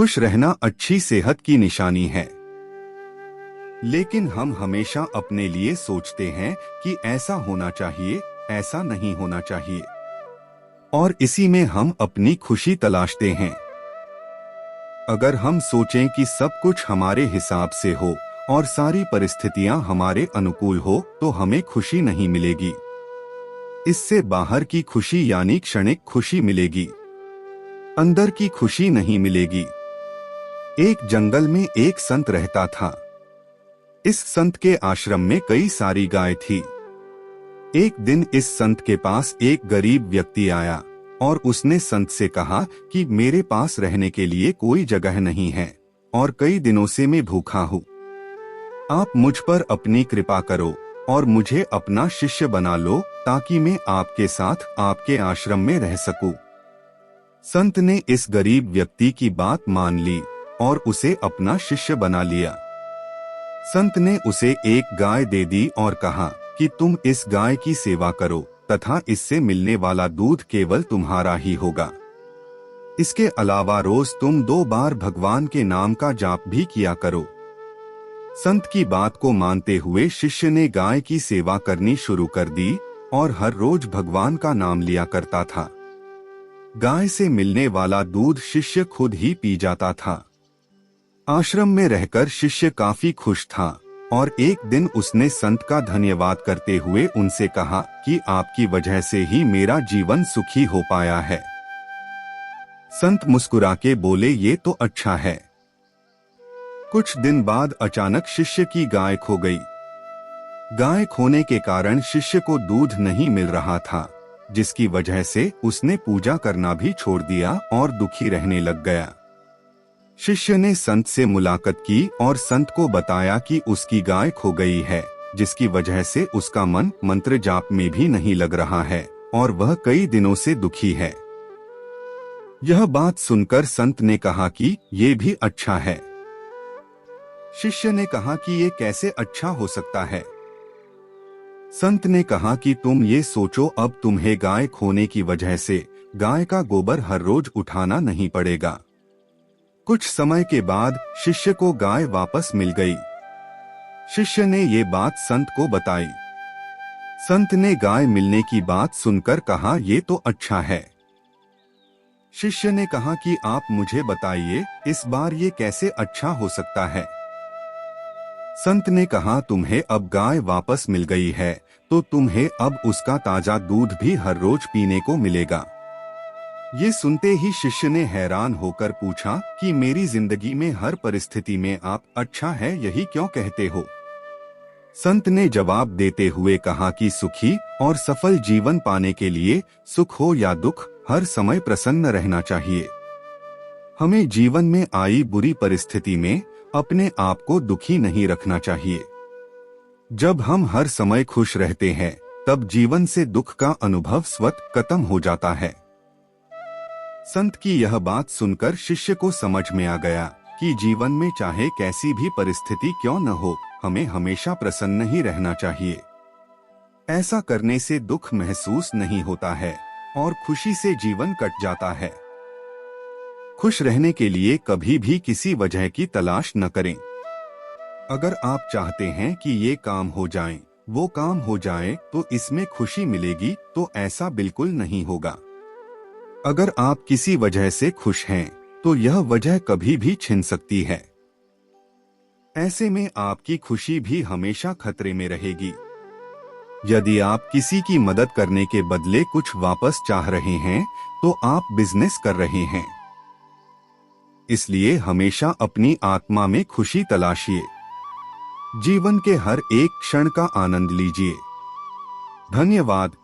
खुश रहना अच्छी सेहत की निशानी है, लेकिन हम हमेशा अपने लिए सोचते हैं कि ऐसा होना चाहिए, ऐसा नहीं होना चाहिए, और इसी में हम अपनी खुशी तलाशते हैं। अगर हम सोचें कि सब कुछ हमारे हिसाब से हो और सारी परिस्थितियां हमारे अनुकूल हो, तो हमें खुशी नहीं मिलेगी। इससे बाहर की खुशी यानी क्षणिक खुशी मिलेगी, अंदर की खुशी नहीं मिलेगी। एक जंगल में एक संत रहता था। इस संत के आश्रम में कई सारी गाय थी। एक दिन इस संत के पास एक गरीब व्यक्ति आया और उसने संत से कहा कि मेरे पास रहने के लिए कोई जगह नहीं है और कई दिनों से मैं भूखा हूँ। आप मुझ पर अपनी कृपा करो और मुझे अपना शिष्य बना लो, ताकि मैं आपके साथ आपके आश्रम में रह सकूं। संत ने इस गरीब व्यक्ति की बात मान ली और उसे अपना शिष्य बना लिया। संत ने उसे एक गाय दे दी और कहा कि तुम इस गाय की सेवा करो तथा इससे मिलने वाला दूध केवल तुम्हारा ही होगा। इसके अलावा रोज तुम 2 बार भगवान के नाम का जाप भी किया करो। संत की बात को मानते हुए शिष्य ने गाय की सेवा करनी शुरू कर दी और हर रोज भगवान का नाम लिया करता था। गाय से मिलने वाला दूध शिष्य खुद ही पी जाता था। आश्रम में रहकर शिष्य काफी खुश था और एक दिन उसने संत का धन्यवाद करते हुए उनसे कहा कि आपकी वजह से ही मेरा जीवन सुखी हो पाया है। संत मुस्कुरा के बोले, ये तो अच्छा है। कुछ दिन बाद अचानक शिष्य की गाय खो गई। गाय खोने के कारण शिष्य को दूध नहीं मिल रहा था, जिसकी वजह से उसने पूजा करना भी छोड़ दिया और दुखी रहने लग गया। शिष्य ने संत से मुलाकात की और संत को बताया कि उसकी गाय खो गई है, जिसकी वजह से उसका मन मंत्र जाप में भी नहीं लग रहा है और वह कई दिनों से दुखी है। यह बात सुनकर संत ने कहा कि ये भी अच्छा है। शिष्य ने कहा कि ये कैसे अच्छा हो सकता है। संत ने कहा कि तुम ये सोचो, अब तुम्हें गाय खोने की वजह से गाय का गोबर हर रोज उठाना नहीं पड़ेगा। कुछ समय के बाद शिष्य को गाय वापस मिल गई। शिष्य ने ये बात संत को बताई। संत ने गाय मिलने की बात सुनकर कहा, ये तो अच्छा है। शिष्य ने कहा कि आप मुझे बताइए, इस बार ये कैसे अच्छा हो सकता है। संत ने कहा, तुम्हें अब गाय वापस मिल गई है तो तुम्हें अब उसका ताजा दूध भी हर रोज पीने को मिलेगा। ये सुनते ही शिष्य ने हैरान होकर पूछा कि मेरी जिंदगी में हर परिस्थिति में आप अच्छा है यही क्यों कहते हो। संत ने जवाब देते हुए कहा कि सुखी और सफल जीवन पाने के लिए सुख हो या दुख, हर समय प्रसन्न रहना चाहिए। हमें जीवन में आई बुरी परिस्थिति में अपने आप को दुखी नहीं रखना चाहिए। जब हम हर समय खुश रहते हैं, तब जीवन से दुख का अनुभव स्वतः खत्म हो जाता है। संत की यह बात सुनकर शिष्य को समझ में आ गया कि जीवन में चाहे कैसी भी परिस्थिति क्यों न हो, हमें हमेशा प्रसन्न ही रहना चाहिए। ऐसा करने से दुख महसूस नहीं होता है और खुशी से जीवन कट जाता है। खुश रहने के लिए कभी भी किसी वजह की तलाश न करें। अगर आप चाहते हैं कि ये काम हो जाए, वो काम हो जाए तो इसमें खुशी मिलेगी, तो ऐसा बिल्कुल नहीं होगा। अगर आप किसी वजह से खुश हैं, तो यह वजह कभी भी छिन सकती है। ऐसे में आपकी खुशी भी हमेशा खतरे में रहेगी। यदि आप किसी की मदद करने के बदले कुछ वापस चाह रहे हैं, तो आप बिजनेस कर रहे हैं। इसलिए हमेशा अपनी आत्मा में खुशी तलाशिए। जीवन के हर एक क्षण का आनंद लीजिए। धन्यवाद।